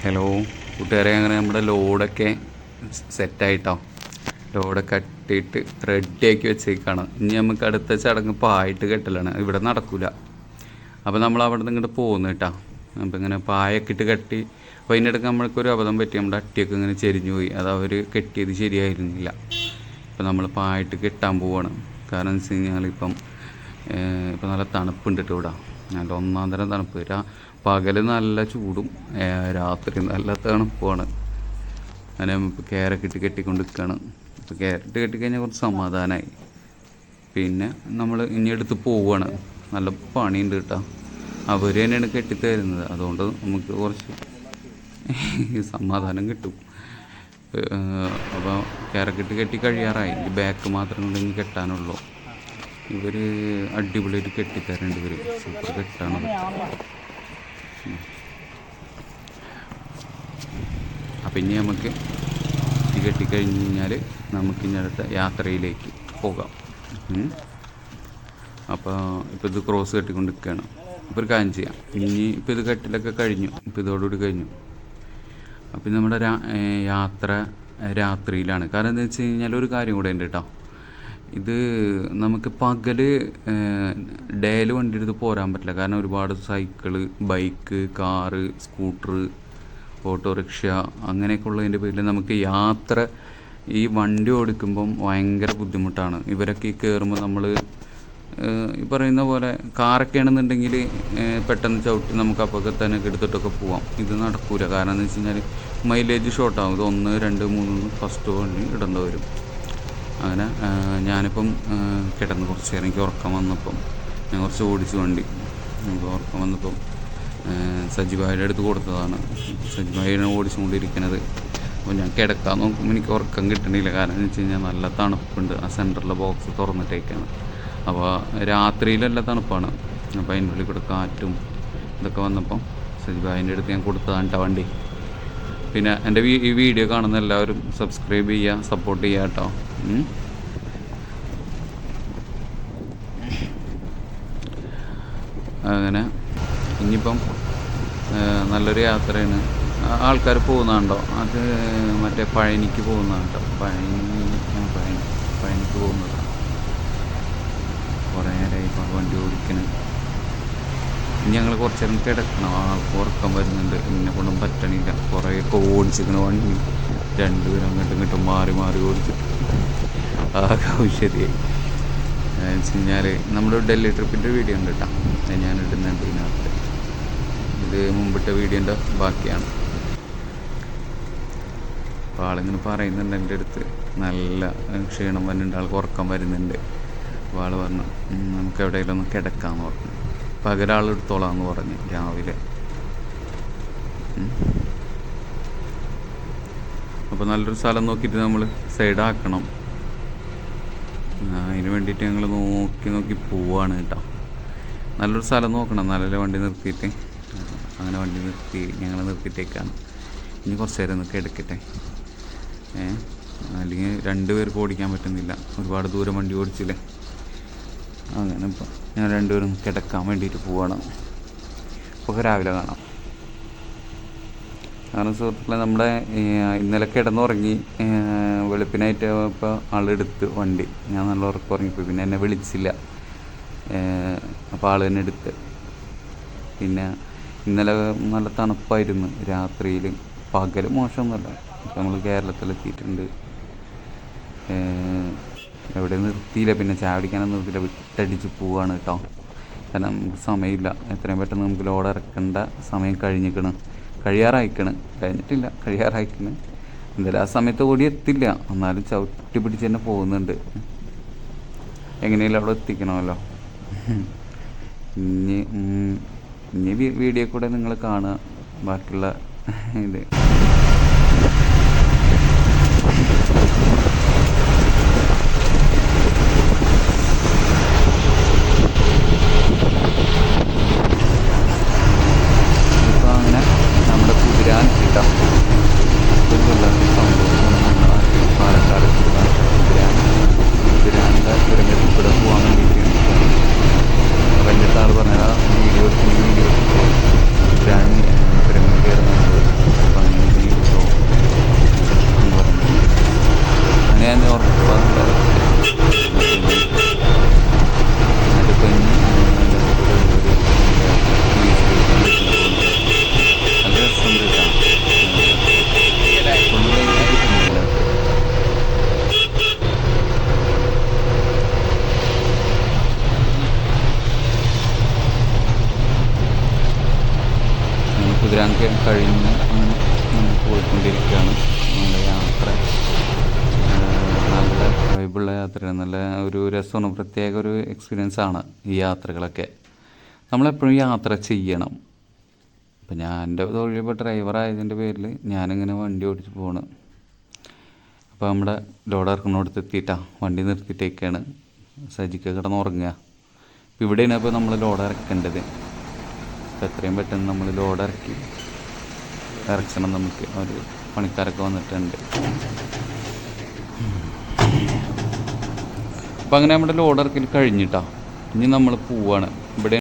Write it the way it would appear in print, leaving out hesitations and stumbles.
Hello കൂട്ടുകാരെ, അങ്ങനെ നമ്മുടെ ലോഡൊക്കെ സെറ്റായിട്ടോ. ലോഡൊക്കെ കട്ടിയിട്ട് റെഡിയാക്കി വെച്ചേക്കാണ്. ഇനി നമുക്ക് അടുത്ത ചടങ്ങ് പായിട്ട് കെട്ടലാണ്. ഇവിടെ നടക്കില്ല. അപ്പോൾ നമ്മൾ അവിടെ നിന്ന് ഇങ്ങോട്ട് പോകുന്നു കേട്ടോ. അപ്പോൾ ഇങ്ങനെ പായൊക്കെ ഇട്ട് കെട്ടി. അപ്പോൾ അതിൻ്റെ ഇടയ്ക്ക് നമ്മൾക്കൊരു അബദ്ധം പറ്റി. നമ്മുടെ അട്ടിയൊക്കെ ഇങ്ങനെ ചെരിഞ്ഞു പോയി. അത് അവർ കെട്ടിയത് ശരിയായിരുന്നില്ല. ഇപ്പോൾ നമ്മൾ പായിട്ട് കെട്ടാൻ പോവുകയാണ്. കാരണം എന്ന് വെച്ച് കഴിഞ്ഞാൽ ഇപ്പം നല്ല തണുപ്പുണ്ട് കേട്ടോ ഇവിടെ. നല്ല ഒന്നാം തരം തണുപ്പ്. പകൽ നല്ല ചൂടും രാത്രി നല്ല തണുപ്പുമാണ്. അങ്ങനെ ഇപ്പോൾ ക്യാരറ്റ് ഇട്ട് കെട്ടിക്കൊണ്ട് നിൽക്കുകയാണ്. ഇപ്പോൾ ക്യാരറ്റ് കെട്ടിക്കഴിഞ്ഞാൽ കുറച്ച് സമാധാനമായി. പിന്നെ നമ്മൾ ഇനി എടുത്ത് പോവുകയാണ്. നല്ല പണിയുണ്ട് കേട്ടോ. അവർ തന്നെയാണ് കെട്ടിത്തരുന്നത്. അതുകൊണ്ട് നമുക്ക് കുറച്ച് സമാധാനം കിട്ടും. അപ്പോൾ ക്യാരറ്റ് കെട്ടി കഴിയാറായി. ഈ ബാക്ക് മാത്രം കൊണ്ടെങ്കിൽ കെട്ടാനുള്ളൂ. ഇവർ അടിപൊളിയായിട്ട് കെട്ടിത്തരേണ്ടി വരും. സൂപ്പർ കെട്ടാണത്. അപ്പം ഇനി നമുക്ക് ഇത് കെട്ടിക്കഴിഞ്ഞ് കഴിഞ്ഞാൽ നമുക്ക് ഇനി അടുത്ത യാത്രയിലേക്ക് പോകാം. അപ്പോൾ ഇപ്പോൾ ഇത് ക്രോസ് കെട്ടിക്കൊണ്ട് നിൽക്കുകയാണ്. ഇപ്പോൾ ഒരു കാര്യം ചെയ്യാം. ഇനി ഇപ്പോൾ ഇത് കെട്ടിലൊക്കെ കഴിഞ്ഞു. ഇപ്പോൾ ഇതോടുകൂടി കഴിഞ്ഞു. അപ്പം നമ്മുടെ യാത്ര രാത്രിയിലാണ്. കാരണം എന്താ വെച്ച് കഴിഞ്ഞാൽ ഒരു കാര്യം കൂടെ ഉണ്ട് കേട്ടോ. ഇത് നമുക്ക് പകൽ ഡേയിൽ വണ്ടി എടുത്ത് പോരാൻ പറ്റില്ല. കാരണം ഒരുപാട് cycle, bike, car, scooter, autorickshaw അങ്ങനെയൊക്കെ ഉള്ളതിൻ്റെ പേരിൽ നമുക്ക് യാത്ര ഈ വണ്ടി ഓടിക്കുമ്പം ഭയങ്കര ബുദ്ധിമുട്ടാണ്. ഇവരൊക്കെ ഈ കയറുമ്പോൾ നമ്മൾ ഈ പറയുന്ന പോലെ കാറൊക്കെ ആണെന്നുണ്ടെങ്കിൽ പെട്ടെന്ന് ചവിട്ടി നമുക്ക് അപ്പോൾ തന്നെ എടുത്തിട്ടൊക്കെ പോവാം. ഇത് നടക്കൂല. കാരണം എന്ന് വെച്ച് കഴിഞ്ഞാൽ മൈലേജ് ഷോർട്ടാകും. ഇത് 1, 2, 3 ഫസ്റ്റ് വണ്ടി ഇടേണ്ടി വരും. അങ്ങനെ ഞാനിപ്പം കിടന്ന് കുറച്ച് നേരം എനിക്ക് ഉറക്കം വന്നപ്പം ഞാൻ കുറച്ച് ഓടിച്ചു വണ്ടി. എനിക്ക് ഉറക്കം വന്നപ്പം സജിബായുടെ അടുത്ത് കൊടുത്തതാണ്. സജിബായാണ് ഓടിച്ചുകൊണ്ടിരിക്കുന്നത്. അപ്പോൾ ഞാൻ കിടക്കാൻ നോക്കുമ്പോൾ എനിക്ക് ഉറക്കം കിട്ടണില്ല. കാരണം എന്ന് വെച്ച് കഴിഞ്ഞാൽ നല്ല തണുപ്പുണ്ട്. ആ സെൻറ്ററിലെ ബോക്സ് തുറന്നിട്ടേക്കാണ്. അപ്പോൾ രാത്രിയിലെല്ലാം തണുപ്പാണ്. അപ്പോൾ അതിൻ്റെ ഉള്ളിൽ കൂടെ കാറ്റും ഇതൊക്കെ വന്നപ്പം സജിബായിൻ്റെ അടുത്ത് ഞാൻ കൊടുത്തതാണ് കേട്ടോ വണ്ടി. പിന്നെ എൻ്റെ ഈ വീഡിയോ കാണുന്ന എല്ലാവരും സബ്സ്ക്രൈബ് ചെയ്യുക, സപ്പോർട്ട് ചെയ്യുക കേട്ടോ. അങ്ങനെ ഇനിയിപ്പം നല്ലൊരു യാത്രയാണ്. ആൾക്കാർ പോകുന്നുണ്ടോ? അത് മറ്റേ പഴനിക്ക് പോകുന്നതാണ് കേട്ടോ. പഴനിക്ക് പോകുന്നതാണ്. കുറേ നേരമായി ഇപ്പോൾ വണ്ടി ഓടിക്കണം. ഇനി ഞങ്ങൾ കുറച്ച് നേരം കിടക്കണം. ആൾക്ക് ഉറക്കം വരുന്നുണ്ട്. എന്നെ കൊണ്ടും പറ്റണില്ല. കുറേയൊക്കെ ഓടിച്ചിരിക്കണ വണ്ടി 2 പേരും അങ്ങോട്ടും ഇങ്ങോട്ടും മാറി മാറി ഓടിച്ചിട്ട് ആകെ ശരിയായി. എന്ന് വെച്ച് കഴിഞ്ഞാൽ നമ്മുടെ ഡൽഹി ട്രിപ്പിൻ്റെ വീഡിയോ ഉണ്ട് കേട്ടോ. ഞാൻ ഇടുന്നുണ്ട് ഇതിനകത്ത്. ഇത് മുമ്പിട്ട വീഡിയോൻ്റെ ബാക്കിയാണ്. അപ്പോൾ ആളിങ്ങനെ പറയുന്നുണ്ട് എൻ്റെ അടുത്ത് നല്ല ക്ഷീണം വരുന്നുണ്ട്, ആൾക്ക് ഉറക്കം വരുന്നുണ്ട്. അപ്പോൾ ആൾ പറഞ്ഞു നമുക്ക് എവിടെയെങ്കിലും ഒന്ന് കിടക്കാമെന്ന് പറഞ്ഞു. പകലാളെടുത്തോളാമെന്ന് പറഞ്ഞു രാവിലെ. അപ്പോൾ നല്ലൊരു സ്ഥലം നോക്കിയിട്ട് നമ്മൾ സൈഡാക്കണം. അതിന് വേണ്ടിയിട്ട് ഞങ്ങൾ നോക്കി പോവാണ് കേട്ടോ. നല്ലൊരു സ്ഥലം നോക്കണം. നല്ല വണ്ടി നിർത്തിയിട്ട് അങ്ങനെ വണ്ടി ഞങ്ങൾ നിർത്തിയിട്ടേക്കാണ്. ഇനി കുറച്ച് നേരം നിൽക്കുക എടുക്കട്ടെ. അല്ലെങ്കിൽ 2 പേർക്ക് ഓടിക്കാൻ പറ്റുന്നില്ല. ഒരുപാട് ദൂരം വണ്ടി ഓടിച്ചില്ലേ. അങ്ങനെ ഇപ്പോൾ ഞാൻ 2 പേരും കിടക്കാൻ വേണ്ടിയിട്ട് പോവാണ്. ഇപ്പോൾ രാവിലെ കാണാം. കാരണം സുഹൃത്തുക്കളെ, നമ്മുടെ ഇന്നലെ കിടന്നുറങ്ങി വെളുപ്പിനായിട്ട് ഇപ്പോൾ ആളെടുത്ത് വണ്ടി. ഞാൻ നല്ല ഉറക്കം ഉറങ്ങിപ്പോയി. പിന്നെ എന്നെ വിളിച്ചില്ല. അപ്പോൾ ആൾ തന്നെ എടുത്ത്. പിന്നെ ഇന്നലെ നല്ല തണുപ്പായിരുന്നു രാത്രിയിൽ. പകൽ മോശമൊന്നുമല്ല. ഇപ്പോൾ നമ്മൾ കേരളത്തിലെത്തിയിട്ടുണ്ട്. എവിടെ നിർത്തിയില്ല. പിന്നെ ചായ കുടിക്കാനൊന്നും നിർത്തിയില്ല. വിട്ടടിച്ച് പോവുകയാണ് കേട്ടോ. കാരണം നമുക്ക് സമയമില്ല. എത്രയും പെട്ടെന്ന് നമുക്ക് ലോഡ് ഇറക്കേണ്ട സമയം കഴിഞ്ഞിട്ടില്ല. എന്തായാലും ആ സമയത്ത് ഓടി എത്തില്ല. എന്നാലും ചവിട്ടി പിടിച്ച് തന്നെ പോകുന്നുണ്ട്. എങ്ങനെയല്ല അവിടെ എത്തിക്കണമല്ലോ. ഇനി വീഡിയോ കൂടെ നിങ്ങൾ കാണുക ബാക്കിയുള്ള ഇത്. ഇപ്പോൾ അങ്ങനെ നമ്മുടെ കുതിരാൻ കിട്ടാം. പാലക്കാട് കുതിരാൻ്റെ തുരങ്കത്തിൽ കൂടെ പോകാൻ വേണ്ടിയിട്ട്. അപ്പോൾ എൻ്റെ ആൾ പറഞ്ഞാൽ വീഡിയോ ഗ്രാൻഡ് തുരങ്കം കയറുന്നത്. അപ്പം പ്രോഗ്രാം കഴിഞ്ഞ് പോയിക്കൊണ്ടിരിക്കുകയാണ്. നമ്മുടെ യാത്ര നല്ല വൈബുള്ള യാത്രയാണ്, നല്ല ഒരു രസമാണ്, പ്രത്യേക ഒരു എക്സ്പീരിയൻസ് ആണ് ഈ യാത്രകളൊക്കെ. നമ്മളെപ്പോഴും യാത്ര ചെയ്യണം. അപ്പം ഞാൻ എൻ്റെ തൊഴിൽ ഇപ്പോൾ ഡ്രൈവറായതിൻ്റെ പേരിൽ ഞാനിങ്ങനെ വണ്ടി ഓടിച്ച് പോകണം. അപ്പോൾ നമ്മുടെ ലോഡ് ഇറക്കുന്നിടത്ത് എത്തിയിട്ടാണ് വണ്ടി നിർത്തിയിട്ടേക്കാണ്. സജിക്ക് കിടന്നുറങ്ങുക. അപ്പോൾ ഇവിടെയാണ് അപ്പോൾ നമ്മൾ ലോഡ് ഇറക്കേണ്ടത്. അപ്പോൾ എത്രയും പെട്ടെന്ന് നമ്മൾ ലോഡ് ഇറക്കണം. നമുക്ക് ഒരു പണിക്കാരൊക്കെ വന്നിട്ടുണ്ട്. അപ്പോൾ അങ്ങനെ നമ്മുടെ ലോഡ് ഇറക്കൽ കഴിഞ്ഞിട്ടാണ്. ഇനി നമ്മൾ പോവാണ്. ഇവിടെ